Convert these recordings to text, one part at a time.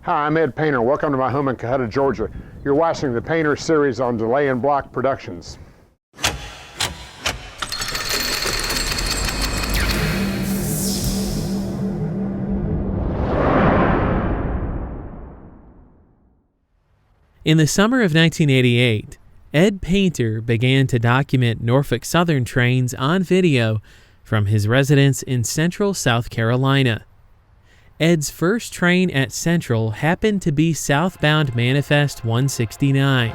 Hi, I'm Ed Painter. Welcome to my home in Cohutta, Georgia. You're watching the Painter series on Delay and Block Productions. In the summer of 1988, Ed Painter began to document Norfolk Southern trains on video from his residence in Central South Carolina. Ed's first train at Central happened to be southbound Manifest 169.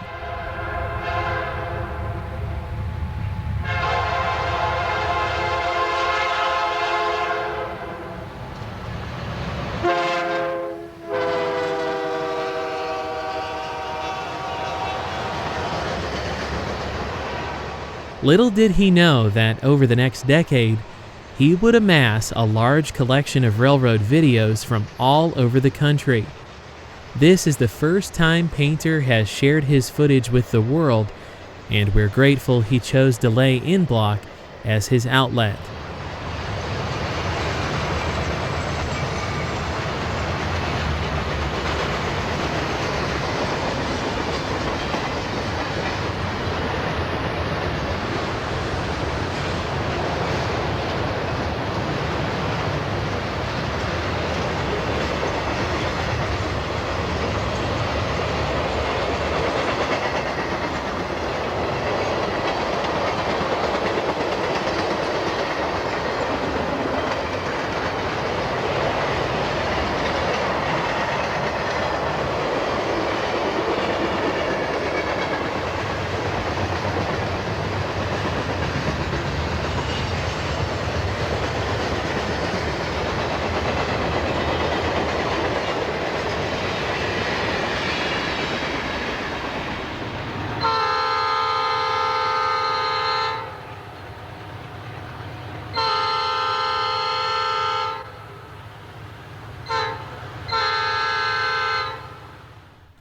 Little did he know that over the next decade, he would amass a large collection of railroad videos from all over the country. This is the first time Painter has shared his footage with the world, and we're grateful he chose Delay in Block as his outlet.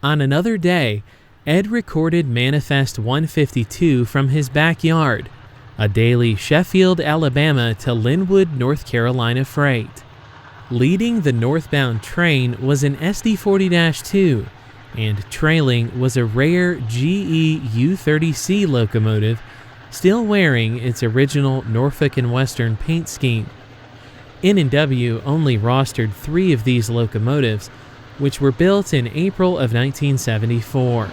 On another day, Ed recorded Manifest 152 from his backyard, a daily Sheffield, Alabama to Linwood, North Carolina freight. Leading the northbound train was an SD40-2, and trailing was a rare GE U30C locomotive, still wearing its original Norfolk and Western paint scheme. N&W only rostered 3 of these locomotives, which were built in April of 1974.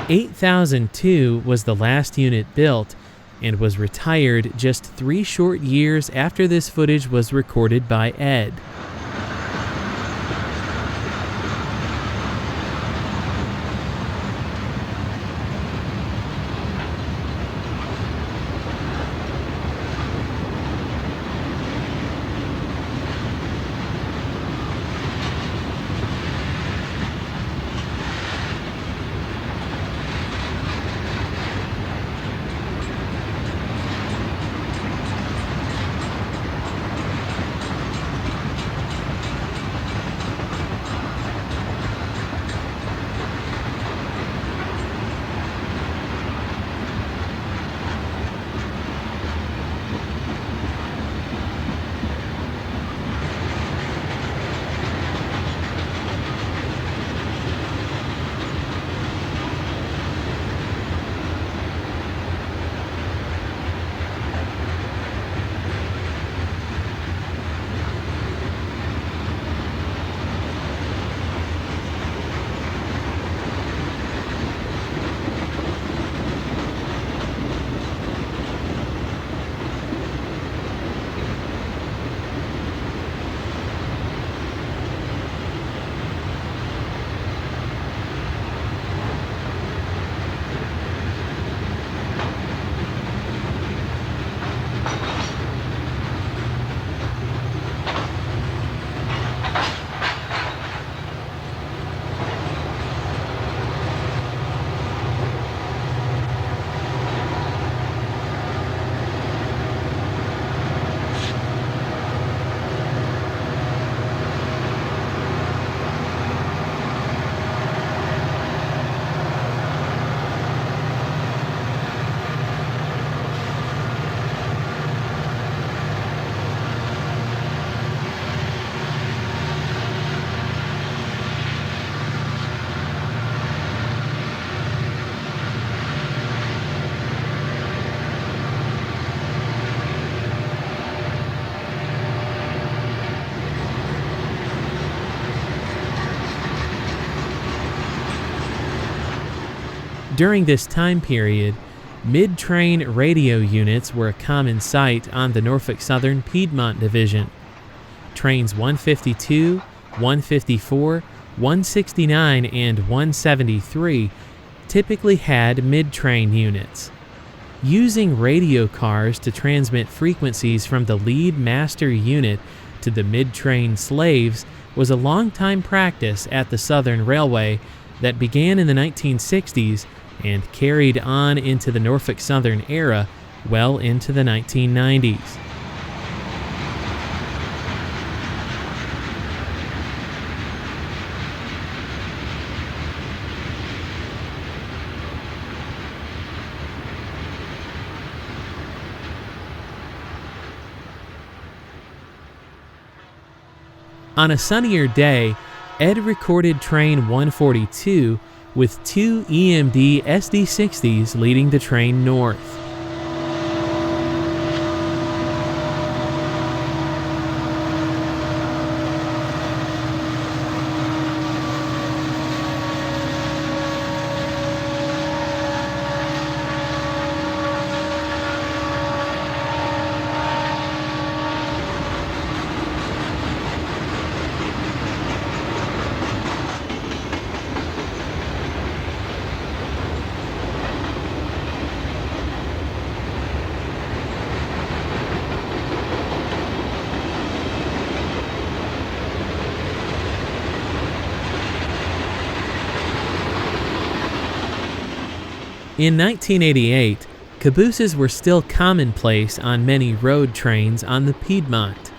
"8002" was the last unit built and was retired just 3 short years after this footage was recorded by Ed. During this time period, mid-train radio units were a common sight on the Norfolk Southern Piedmont Division. Trains 152, 154, 169, and 173 typically had mid-train units. Using radio cars to transmit frequencies from the lead master unit to the mid-train slaves was a long-time practice at the Southern Railway that began in the 1960s and carried on into the Norfolk Southern era well into the 1990s. On a sunnier day, Ed recorded train 142 with two EMD SD60s leading the train north. In 1988, cabooses were still commonplace on many road trains on the Piedmont.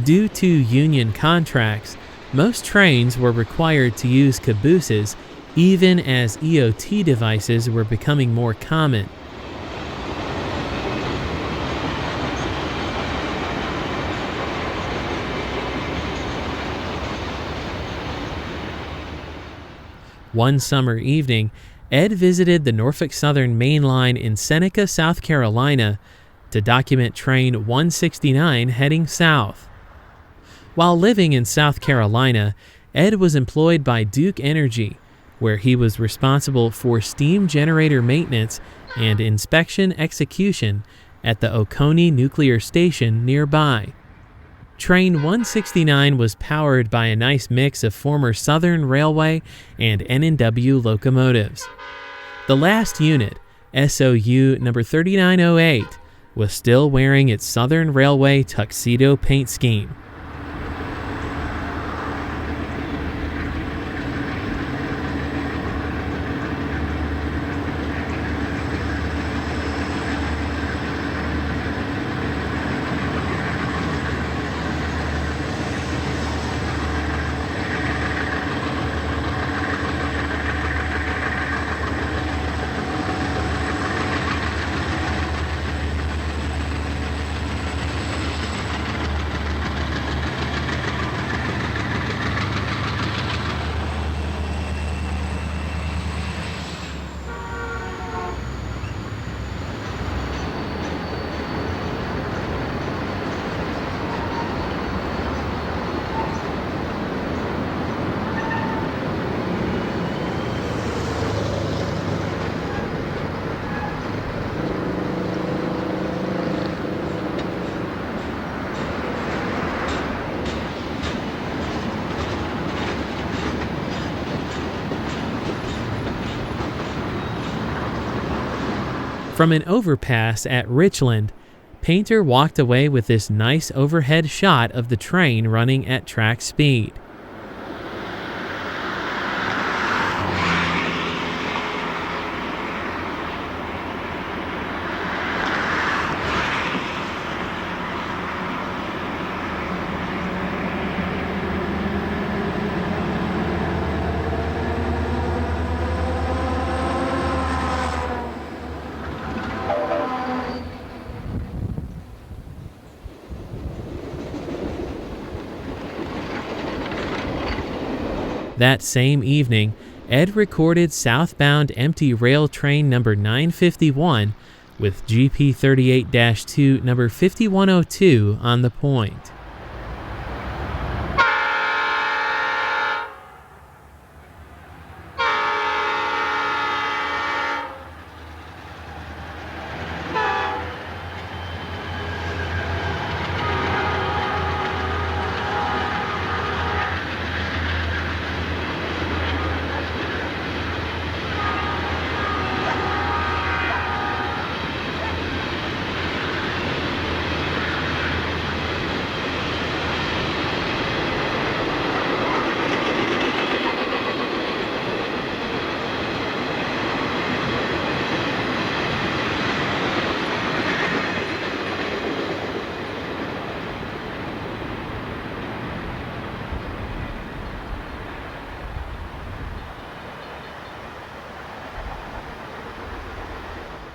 Due to union contracts, most trains were required to use cabooses even as EOT devices were becoming more common. One summer evening, Ed visited the Norfolk Southern main line in Seneca, South Carolina, to document train 169 heading south. While living in South Carolina, Ed was employed by Duke Energy, where he was responsible for steam generator maintenance and inspection execution at the Oconee Nuclear Station nearby. Train 169 was powered by a nice mix of former Southern Railway and N&W locomotives. The last unit, SOU number 3908, was still wearing its Southern Railway tuxedo paint scheme. From an overpass at Richland, Painter walked away with this nice overhead shot of the train running at track speed. That same evening, Ed recorded southbound empty rail train number 951 with GP38-2 number 5102 on the point.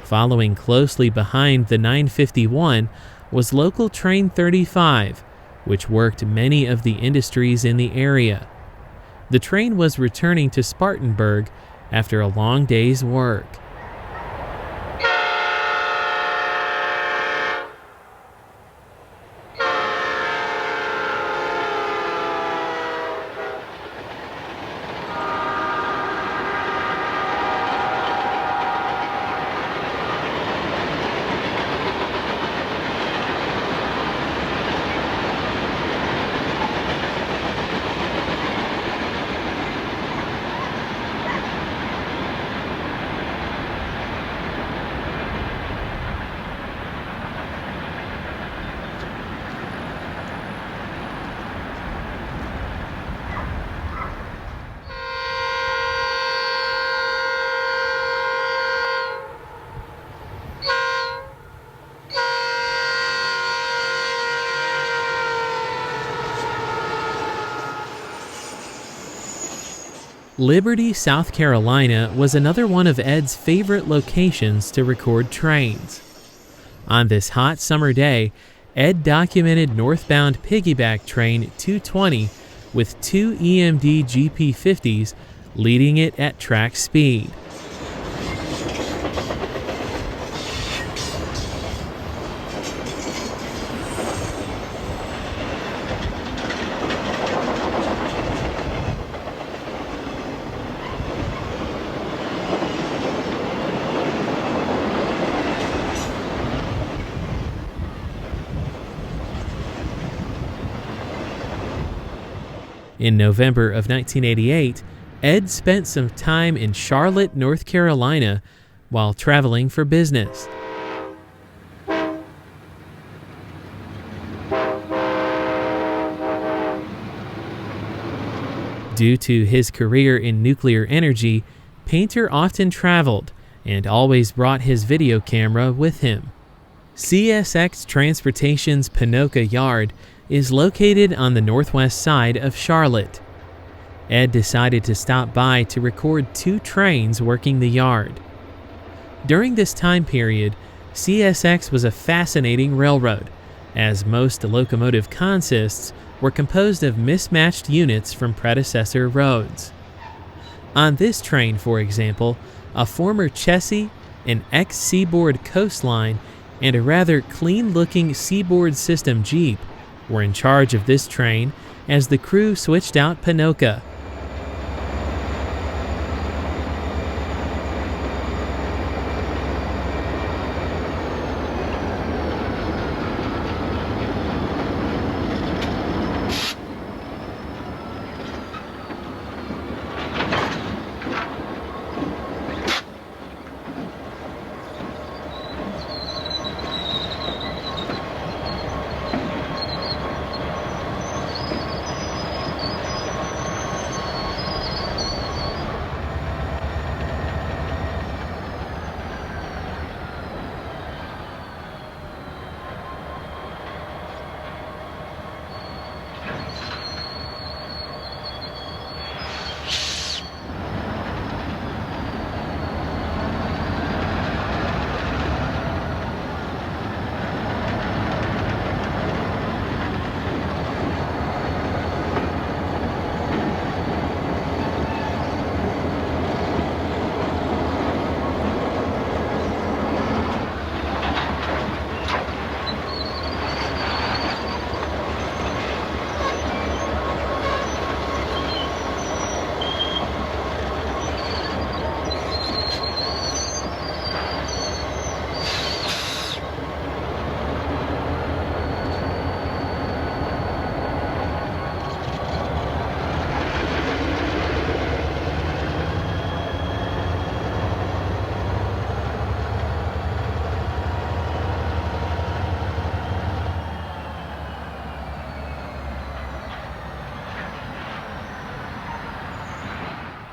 Following closely behind the 951 was local train 35, which worked many of the industries in the area. The train was returning to Spartanburg after a long day's work. Liberty, South Carolina was another one of Ed's favorite locations to record trains. On this hot summer day, Ed documented northbound piggyback train 220 with two EMD GP50s leading it at track speed. In November of 1988, Ed spent some time in Charlotte, North Carolina, while traveling for business. Due to his career in nuclear energy, Painter often traveled and always brought his video camera with him. CSX Transportation's Panoka Yard is located on the northwest side of Charlotte. Ed decided to stop by to record two trains working the yard. During this time period, CSX was a fascinating railroad, as most locomotive consists were composed of mismatched units from predecessor roads. On this train, for example, a former Chessie, an ex-Seaboard Coastline, and a rather clean-looking Seaboard System Jeep were in charge of this train as the crew switched out Panoka.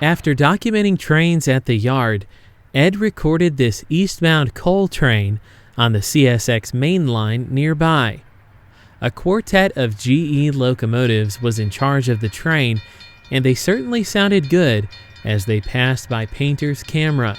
After documenting trains at the yard, Ed recorded this eastbound coal train on the CSX main line nearby. A quartet of GE locomotives was in charge of the train, and they certainly sounded good as they passed by Painter's camera.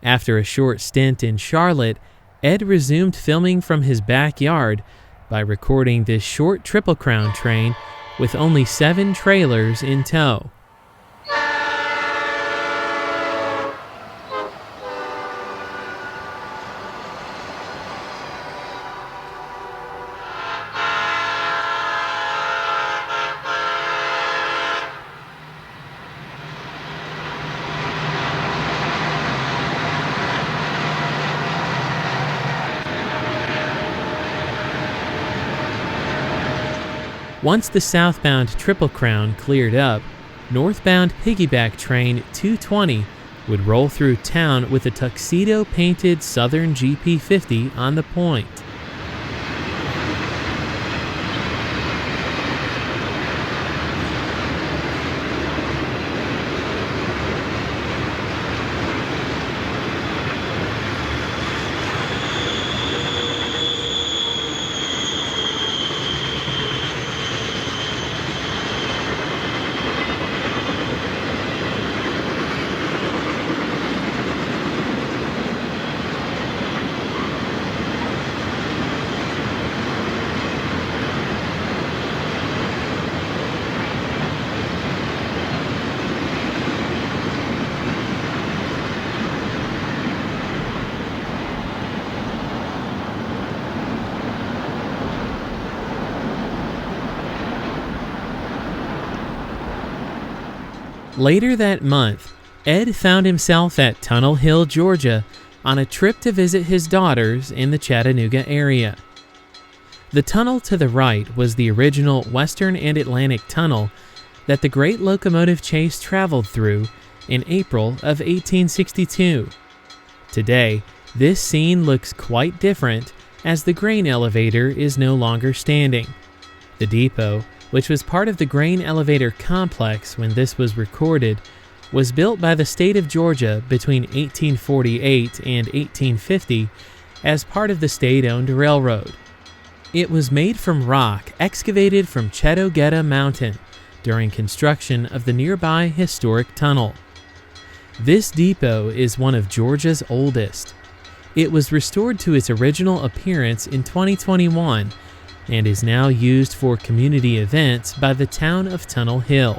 After a short stint in Charlotte, Ed resumed filming from his backyard by recording this short Triple Crown train with only 7 trailers in tow. Once the southbound Triple Crown cleared up, northbound piggyback train 220 would roll through town with a tuxedo-painted Southern GP50 on the point. Later that month, Ed found himself at Tunnel Hill, Georgia, on a trip to visit his daughters in the Chattanooga area. The tunnel to the right was the original Western and Atlantic Tunnel that the great locomotive chase traveled through in April of 1862. Today, this scene looks quite different as the grain elevator is no longer standing. The depot, which was part of the grain elevator complex when this was recorded, was built by the state of Georgia between 1848 and 1850 as part of the state-owned railroad. It was made from rock excavated from Chattogetta Mountain during construction of the nearby historic tunnel. This depot is one of Georgia's oldest. It was restored to its original appearance in 2021 and is now used for community events by the town of Tunnel Hill.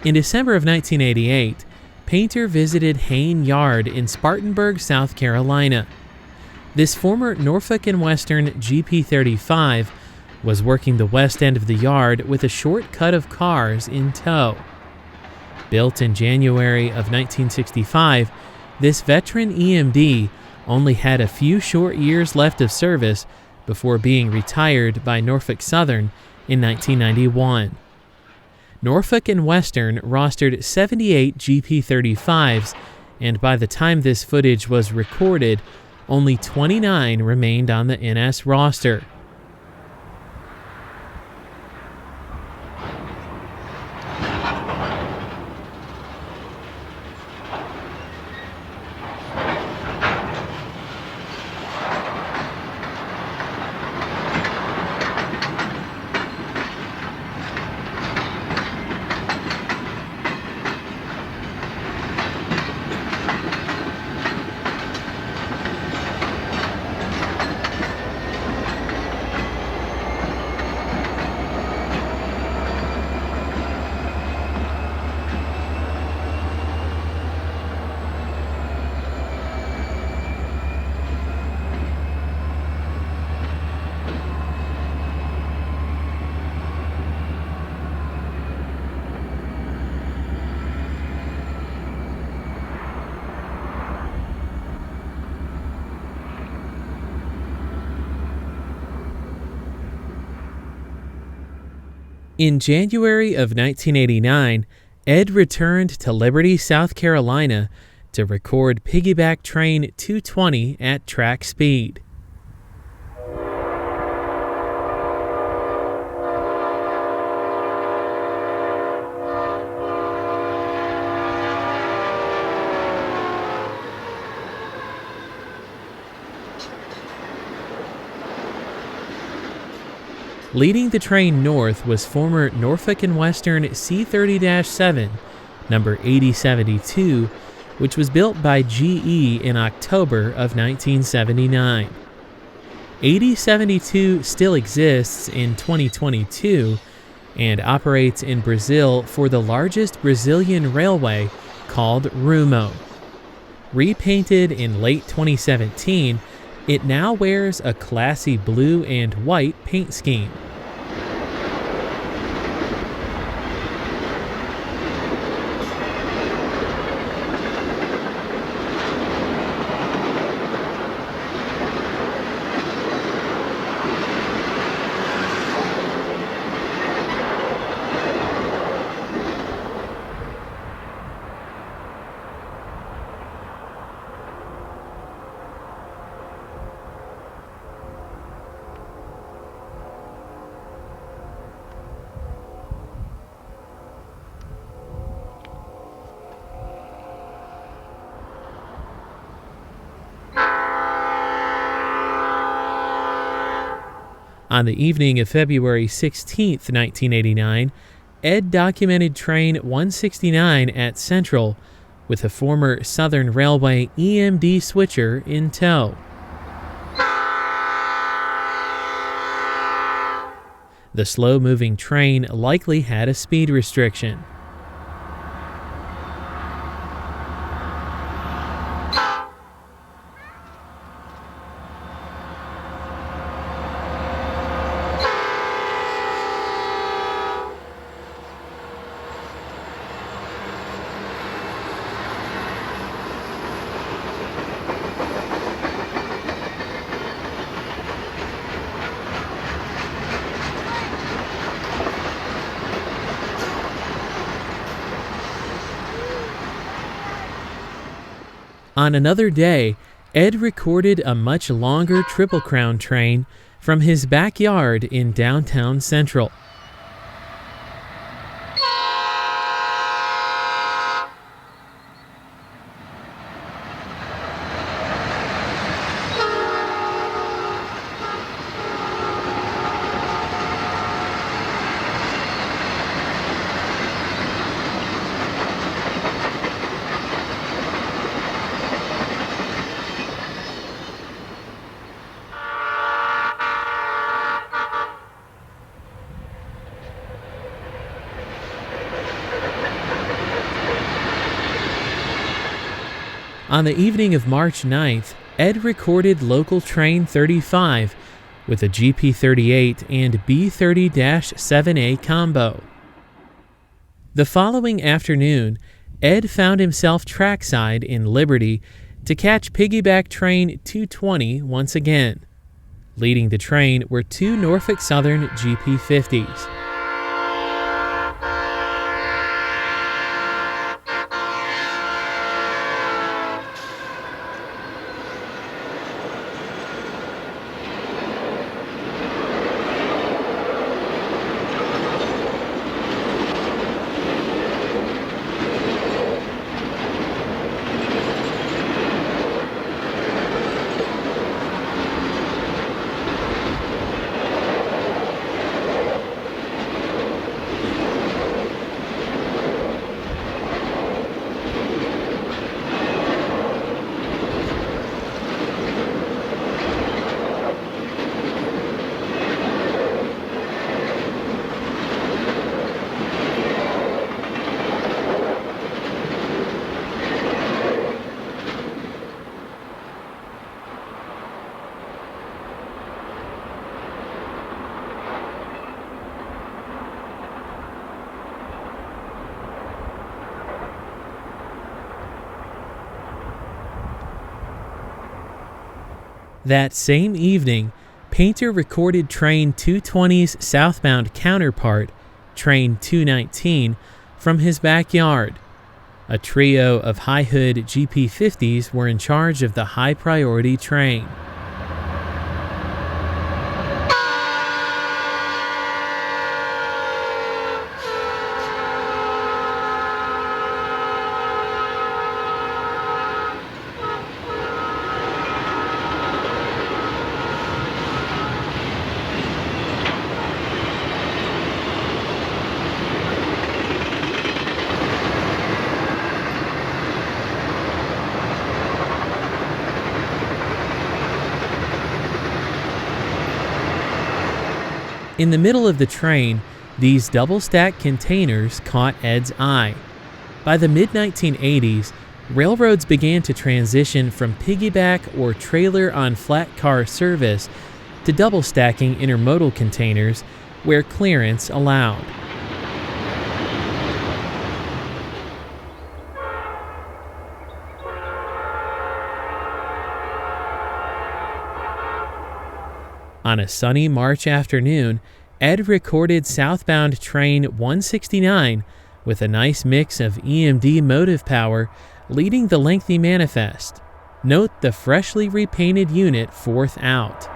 In December of 1988, Painter visited Hayne Yard in Spartanburg, South Carolina. This former Norfolk and Western GP35 was working the west end of the yard with a short cut of cars in tow. Built in January of 1965, this veteran EMD only had a few short years left of service before being retired by Norfolk Southern in 1991. Norfolk and Western rostered 78 GP35s, and by the time this footage was recorded, only 29 remained on the NS roster. In January of 1989, Ed returned to Liberty, South Carolina to record Piggyback Train 220 at track speed. Leading the train north was former Norfolk and Western C30-7, number 8072, which was built by GE in October of 1979. 8072 still exists in 2022 and operates in Brazil for the largest Brazilian railway called Rumo. Repainted in late 2017, it now wears a classy blue and white paint scheme. On the evening of February 16, 1989, Ed documented Train 169 at Central with a former Southern Railway EMD switcher in tow. The slow-moving train likely had a speed restriction. On another day, Ed recorded a much longer Triple Crown train from his backyard in downtown Central. On the evening of March 9th, Ed recorded local train 35 with a GP38 and B30-7A combo. The following afternoon, Ed found himself trackside in Liberty to catch Piggyback Train 220 once again. Leading the train were two Norfolk Southern GP50s. That same evening, Painter recorded Train 220's southbound counterpart Train 219, from his backyard. A trio of high-hood GP50s were in charge of the high-priority train. In the middle of the train, these double-stacked containers caught Ed's eye. By the mid-1980s, railroads began to transition from piggyback or trailer-on-flat car service to double-stacking intermodal containers where clearance allowed. On a sunny March afternoon, Ed recorded southbound train 169 with a nice mix of EMD motive power leading the lengthy manifest. Note the freshly repainted unit fourth out.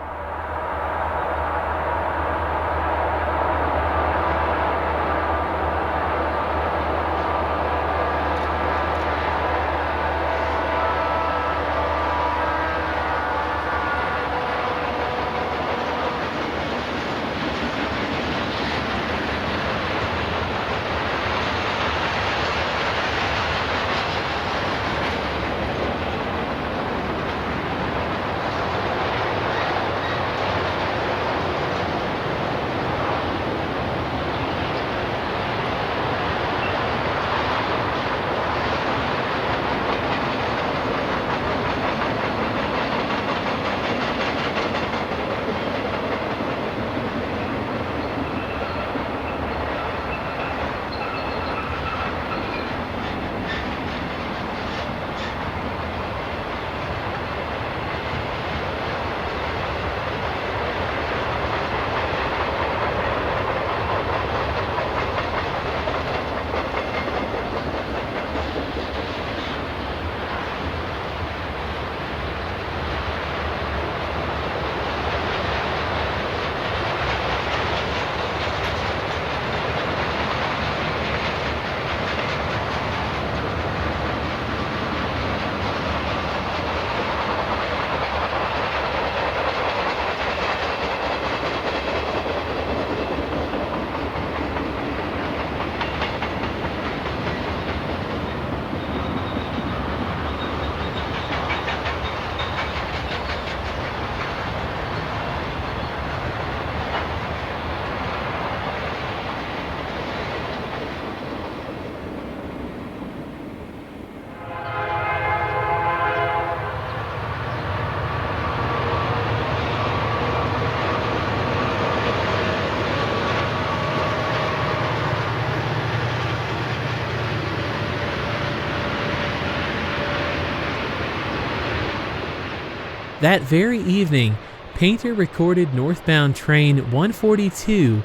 That very evening, Painter recorded northbound train 142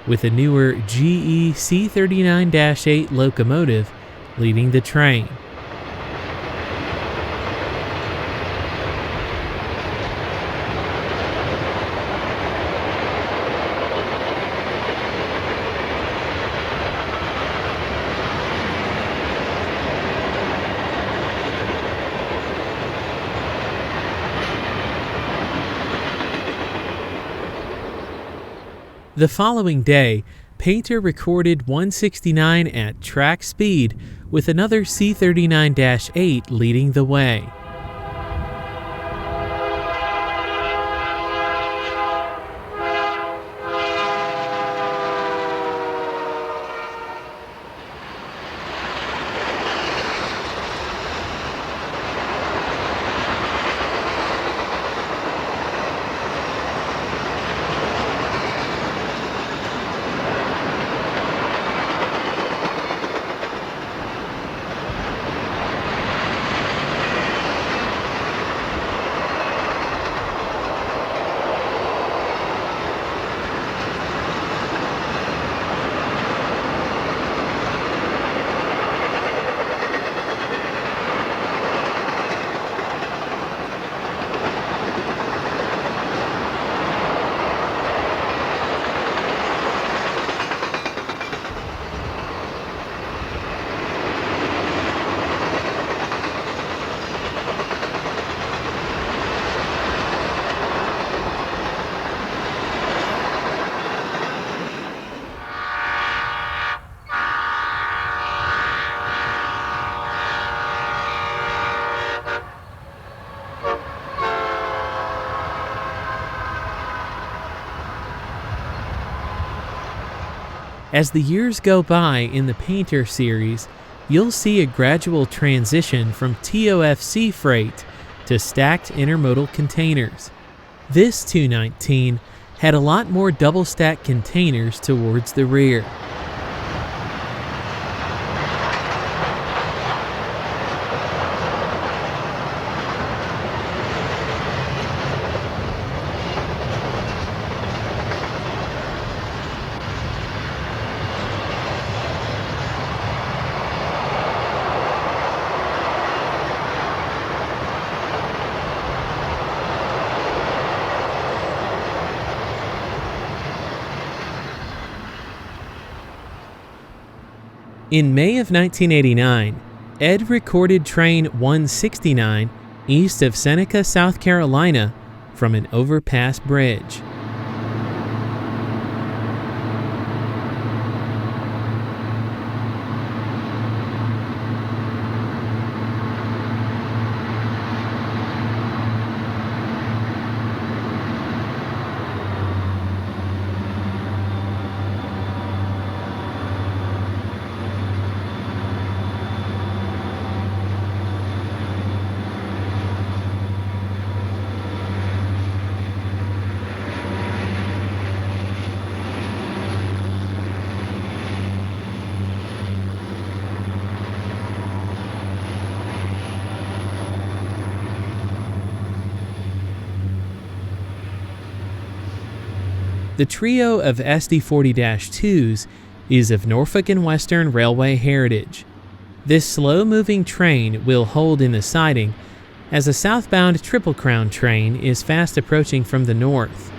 with a newer GE C39-8 locomotive leading the train. The following day, Painter recorded 169 at track speed with another C39-8 leading the way. As the years go by in the Painter series, you'll see a gradual transition from TOFC freight to stacked intermodal containers. This 219 had a lot more double-stack containers towards the rear. In May of 1989, Ed recorded train 169 east of Seneca, South Carolina, from an overpass bridge. The trio of SD40-2s is of Norfolk and Western railway heritage. This slow-moving train will hold in the siding as a southbound Triple Crown train is fast approaching from the north.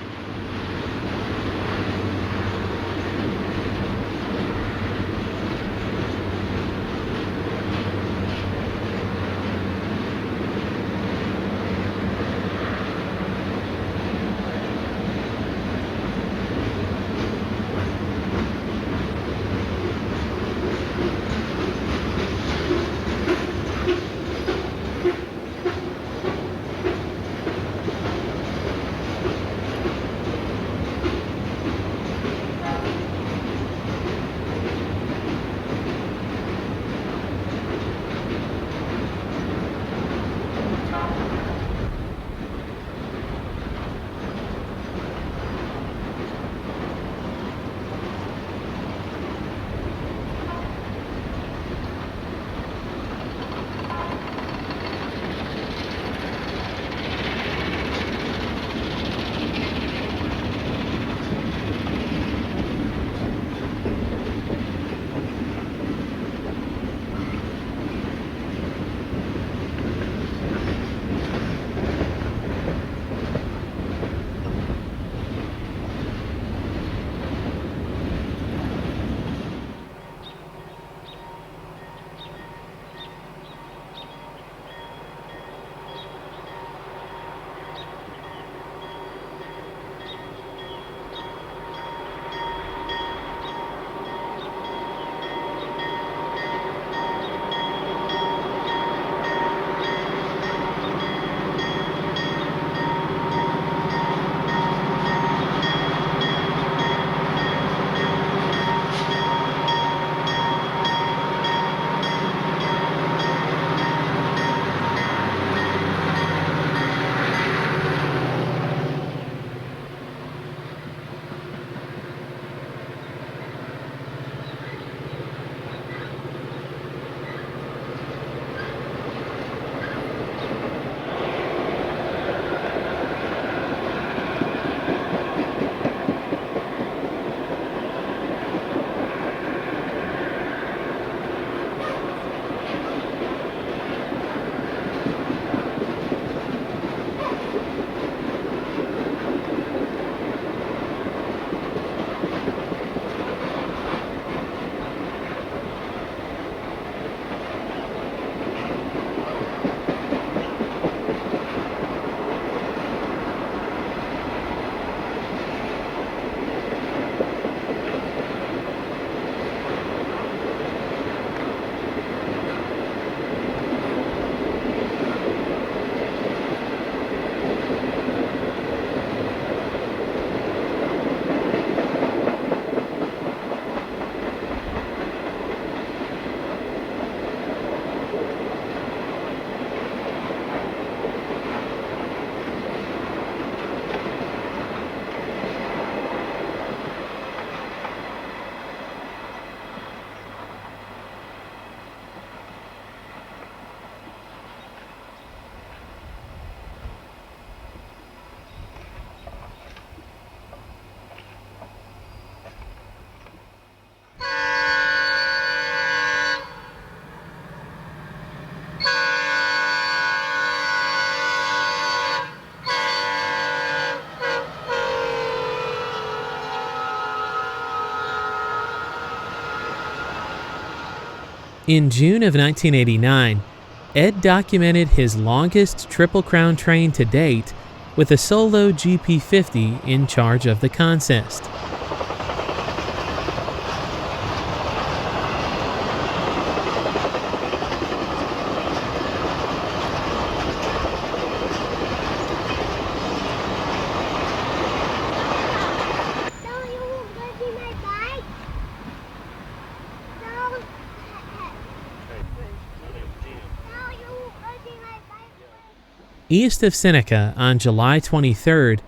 In June of 1989, Ed documented his longest Triple Crown train to date with a solo GP50 in charge of the consist. East of Seneca on July 23rd,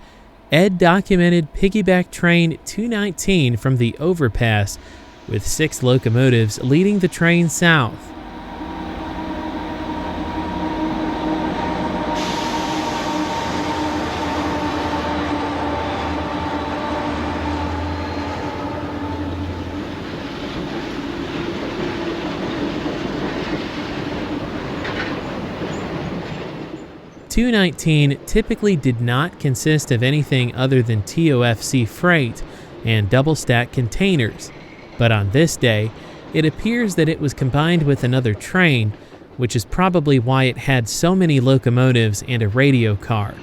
Ed documented piggyback train 219 from the overpass with 6 locomotives leading the train south. .219 typically did not consist of anything other than TOFC freight and double-stack containers, but on this day, it appears that it was combined with another train, which is probably why it had so many locomotives and a radio car.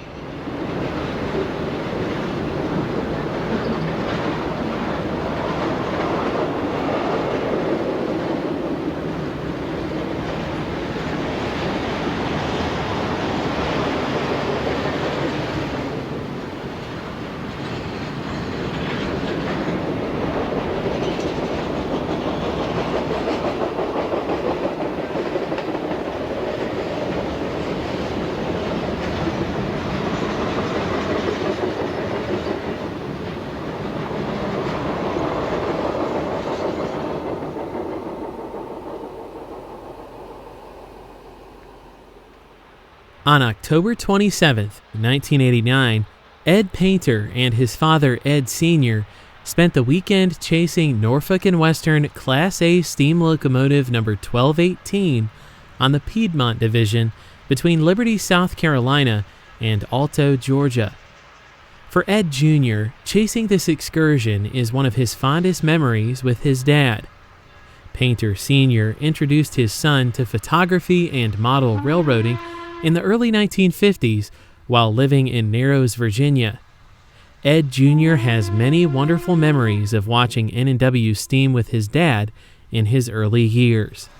On October 27, 1989, Ed Painter and his father Ed Sr. spent the weekend chasing Norfolk and Western Class A steam locomotive number 1218 on the Piedmont division between Liberty, South Carolina and Alto, Georgia. For Ed Jr., chasing this excursion is one of his fondest memories with his dad. Painter Sr. introduced his son to photography and model railroading in the early 1950s while living in Narrows, Virginia. Ed Jr. has many wonderful memories of watching N&W steam with his dad in his early years.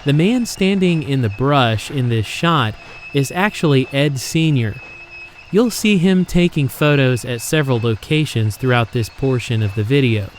The man standing in the brush in this shot is actually Ed Sr. You'll see him taking photos at several locations throughout this portion of the video.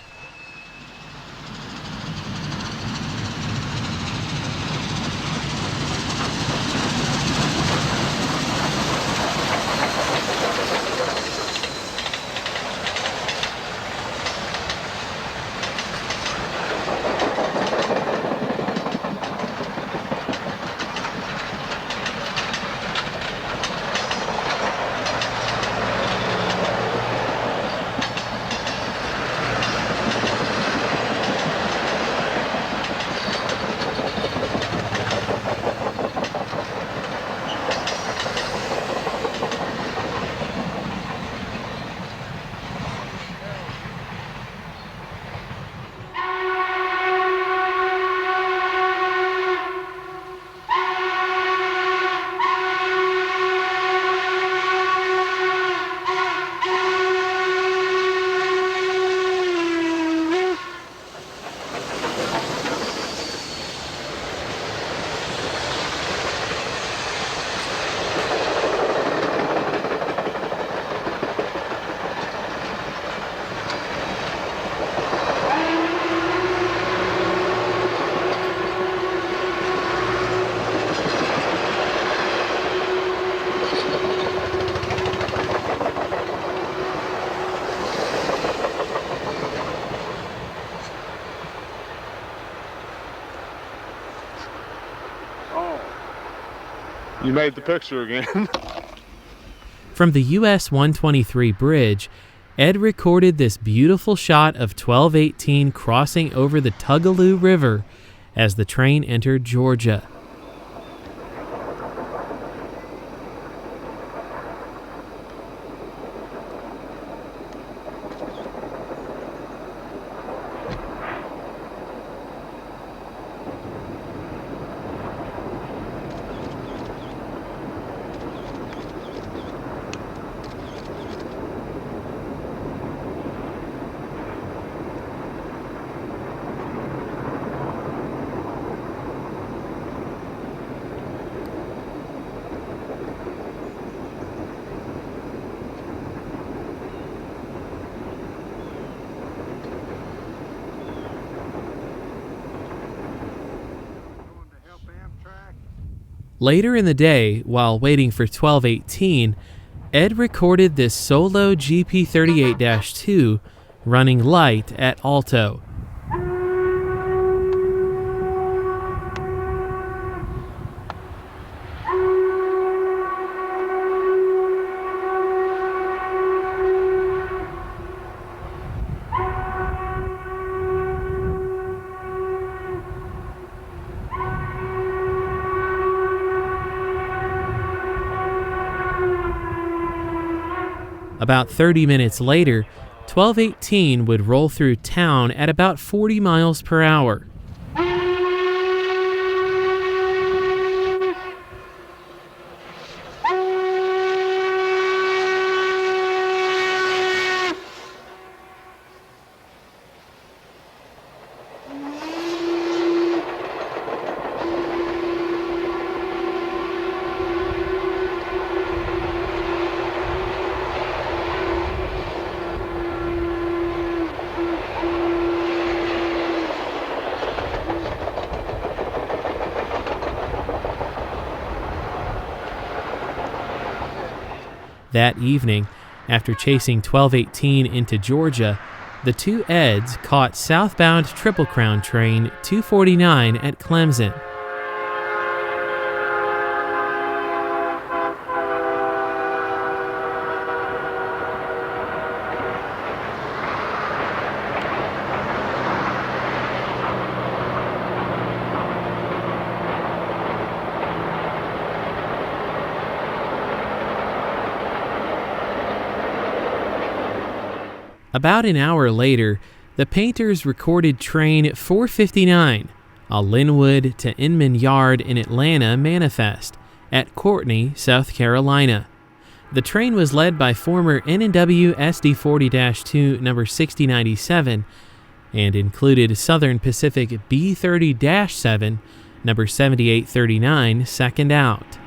You made the picture again. From the US 123 bridge, Ed recorded this beautiful shot of 1218 crossing over the Tugaloo River as the train entered Georgia. Later in the day, while waiting for 1218, Ed recorded this solo GP38-2 running light at Alto. About 30 minutes later, 1218 would roll through town at about 40 miles per hour. That evening, after chasing 1218 into Georgia, the two Eds caught southbound Triple Crown train 249 at Clemson. About an hour later, the painters recorded train 459, a Linwood to Inman Yard in Atlanta manifest, at Courtney, South Carolina. The train was led by former N&W SD40-2 number 6097 and included Southern Pacific B30-7 number 7839 second out.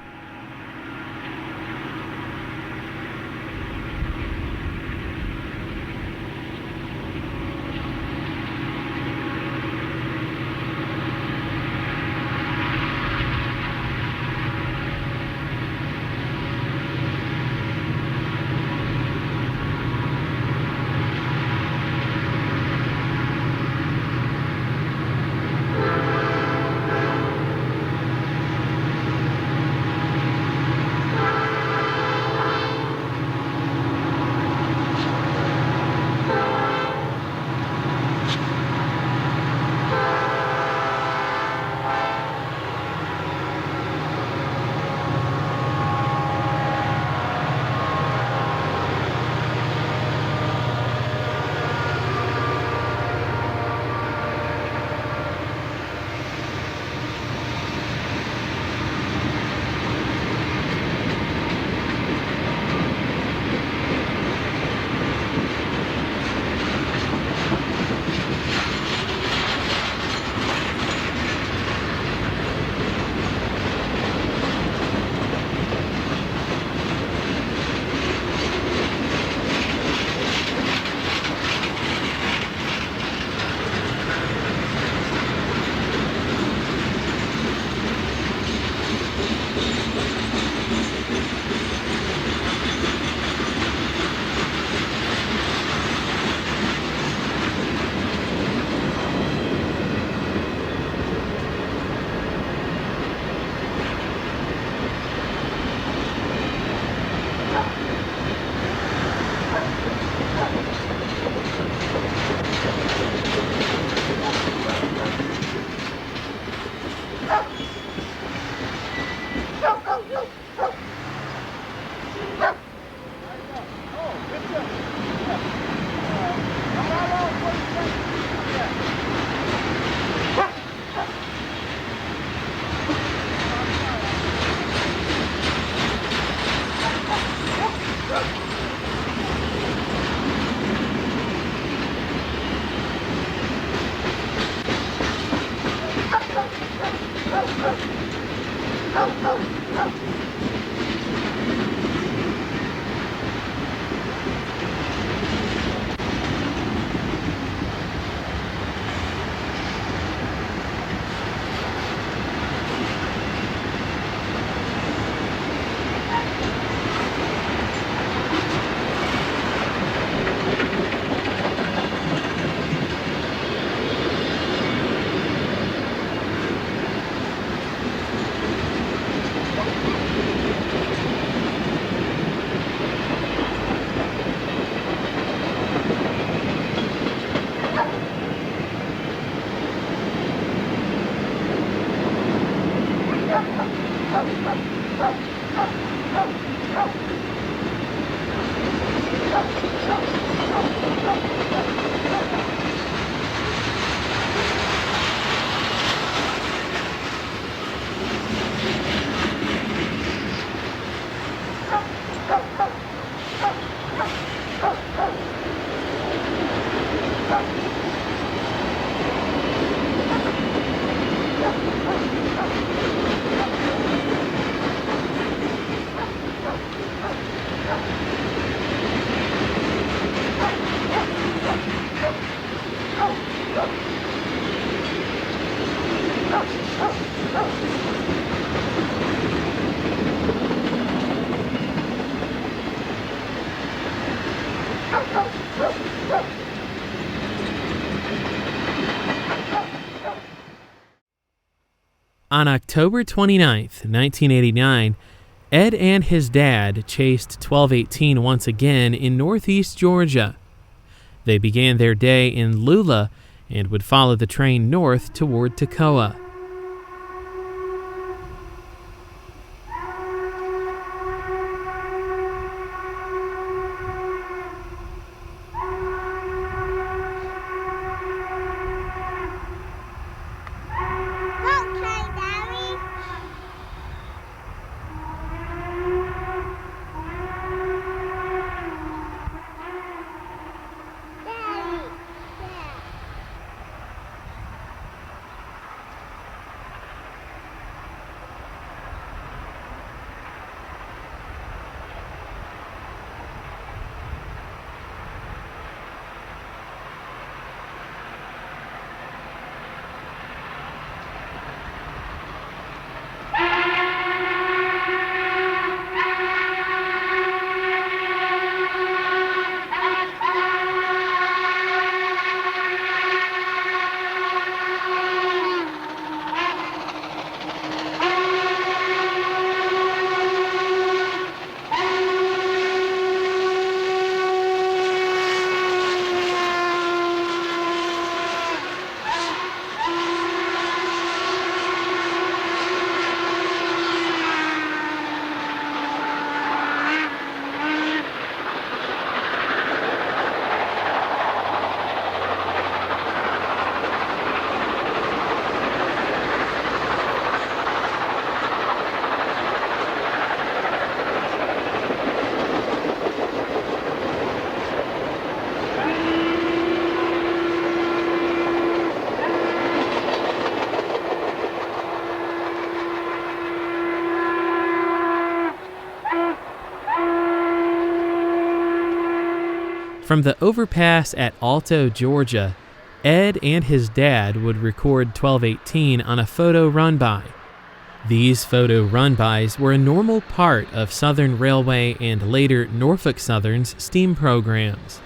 On October 29th, 1989, Ed and his dad chased 1218 once again in northeast Georgia. They began their day in Lula and would follow the train north toward Toccoa. From the overpass at Alto, Georgia, Ed and his dad would record 1218 on a photo run-by. These photo run-bys were a normal part of Southern Railway and later Norfolk Southern's steam programs.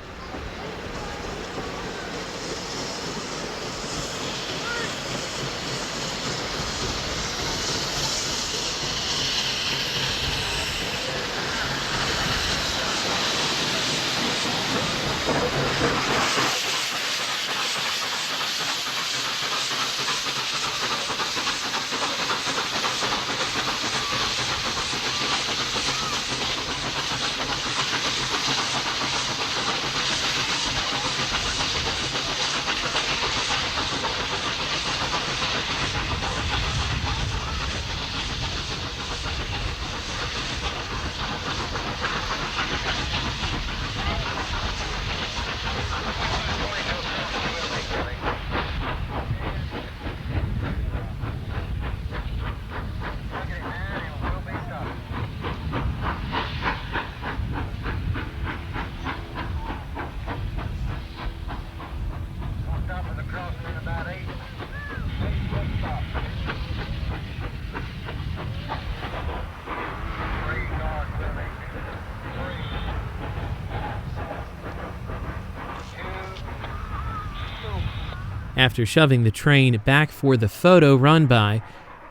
After shoving the train back for the photo run-by,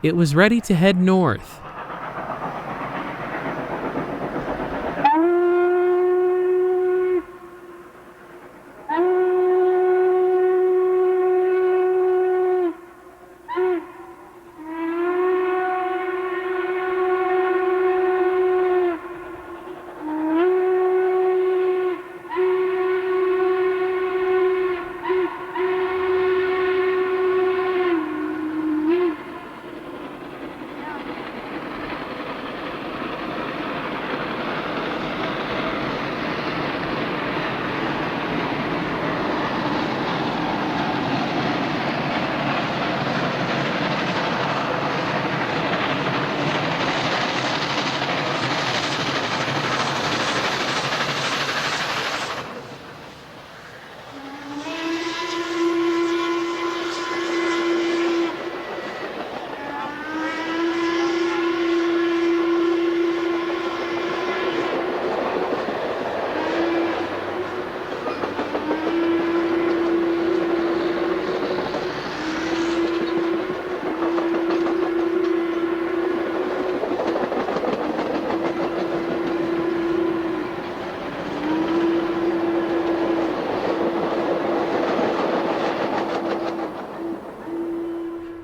it was ready to head north.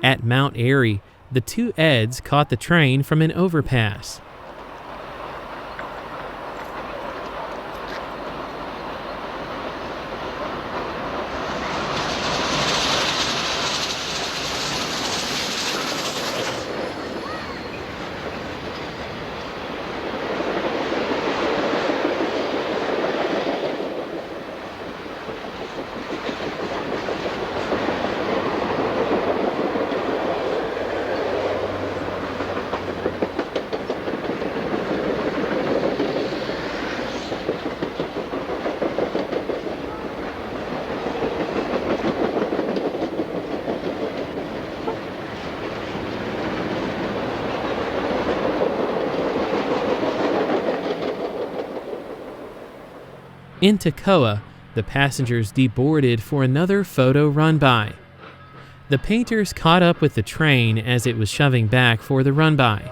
At Mount Airy, the two Eds caught the train from an overpass. In Toccoa, the passengers deboarded for another photo run-by. The painters caught up with the train as it was shoving back for the run-by.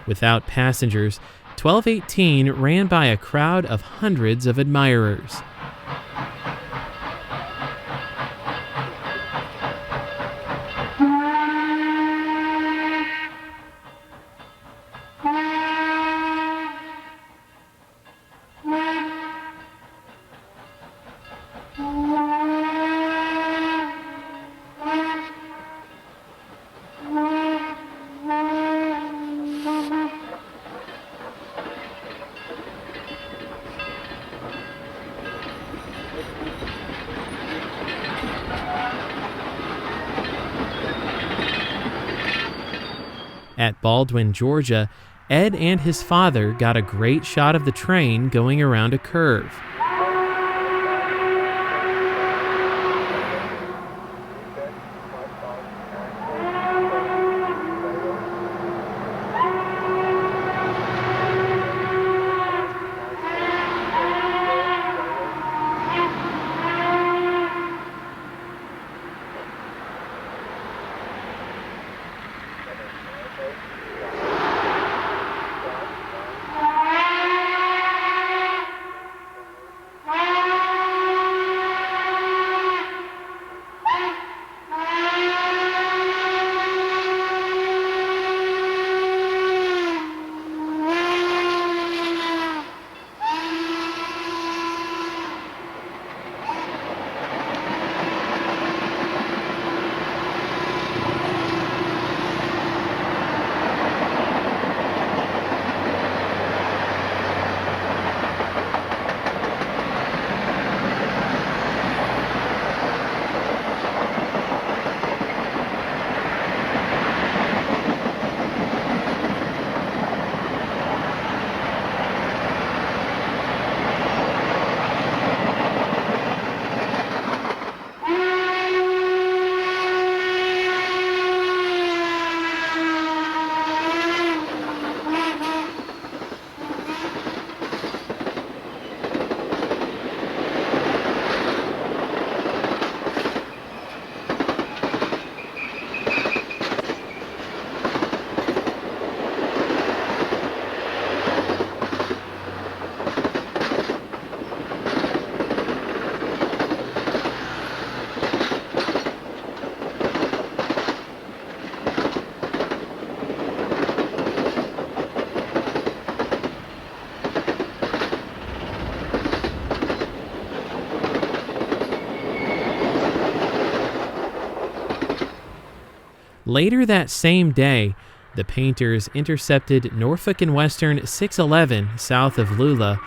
Without passengers, 1218 ran by a crowd of hundreds of admirers. At Baldwin, Georgia, Ed and his father got a great shot of the train going around a curve. Later that same day, the painters intercepted Norfolk and Western 611 south of Lula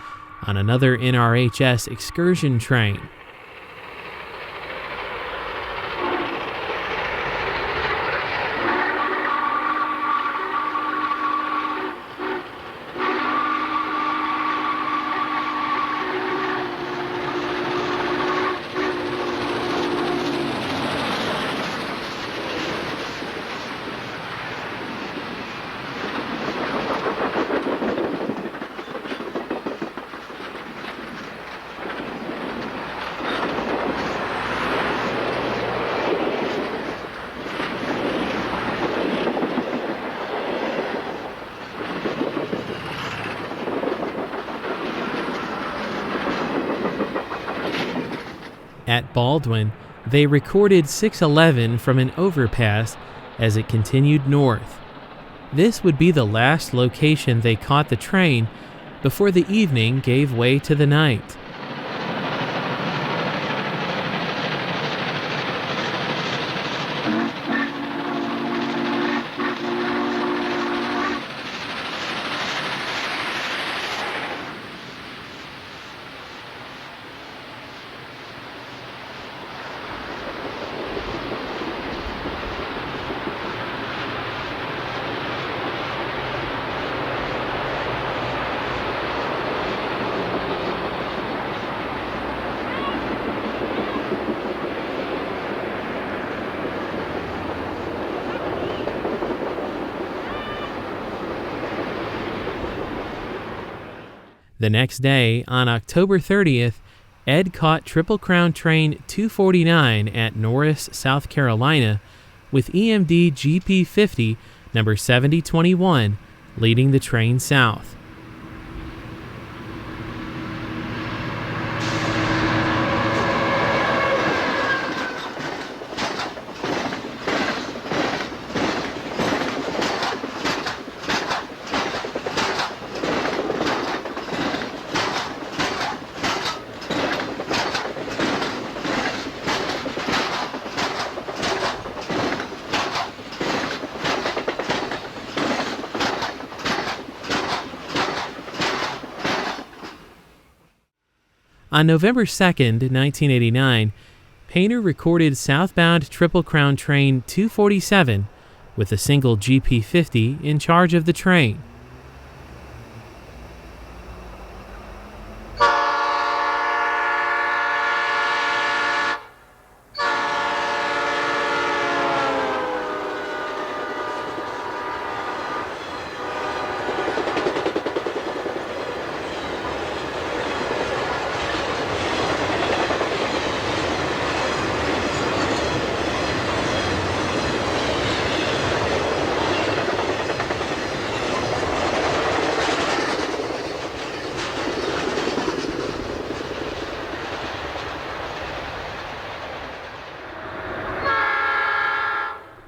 on another NRHS excursion train. At Baldwin, they recorded 611 from an overpass as it continued north. This would be the last location they caught the train before the evening gave way to the night. The next day, on October 30th, Ed caught Triple Crown Train 249 at Norris, South Carolina, with EMD GP50 number 7021 leading the train south. On November 2nd, 1989, Painter recorded southbound Triple Crown Train 247 with a single GP50 in charge of the train.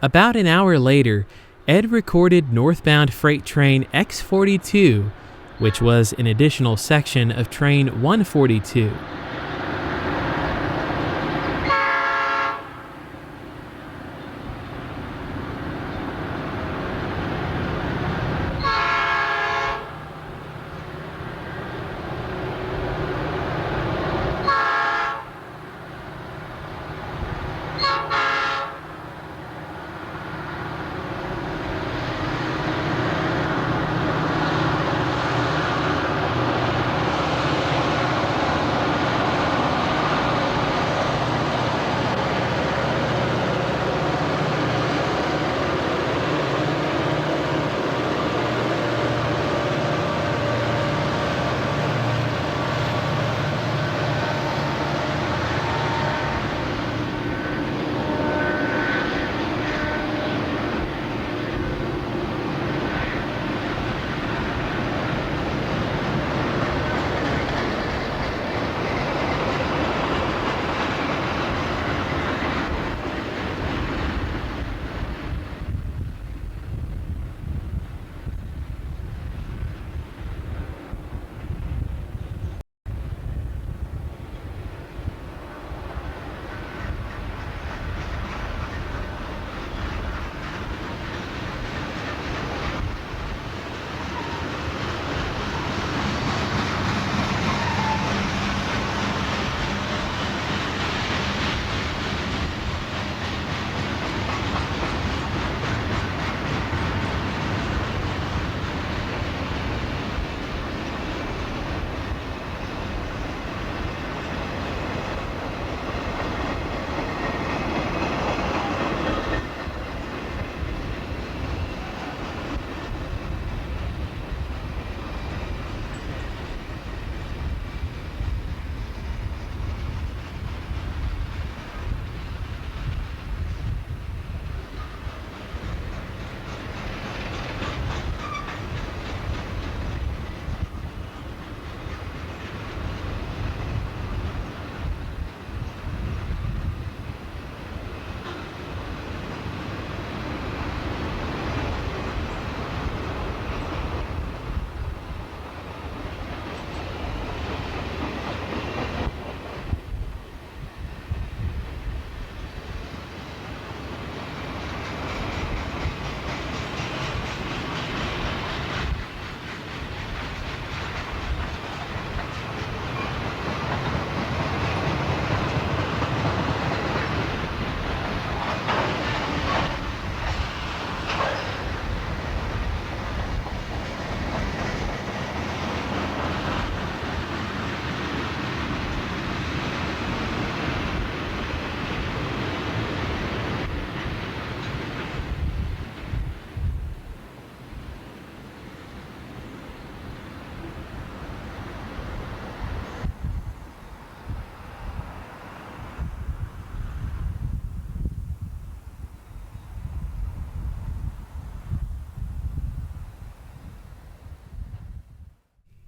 About an hour later, Ed recorded northbound freight train X42, which was an additional section of train 142.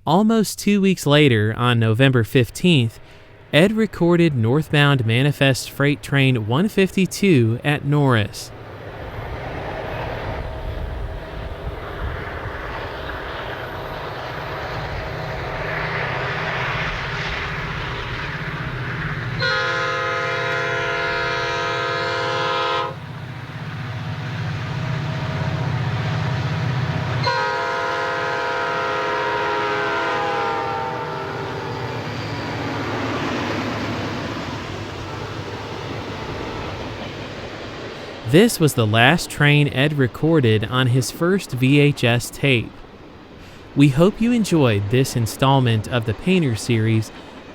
Almost 2 weeks later, on November 15th, Ed recorded northbound manifest freight train 152 at Norris. This was the last train Ed recorded on his first VHS tape. We hope you enjoyed this installment of the Painter series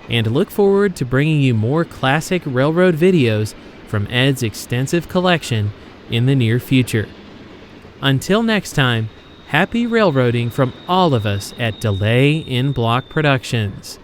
and look forward to bringing you more classic railroad videos from Ed's extensive collection in the near future. Until next time, happy railroading from all of us at Delay in Block Productions.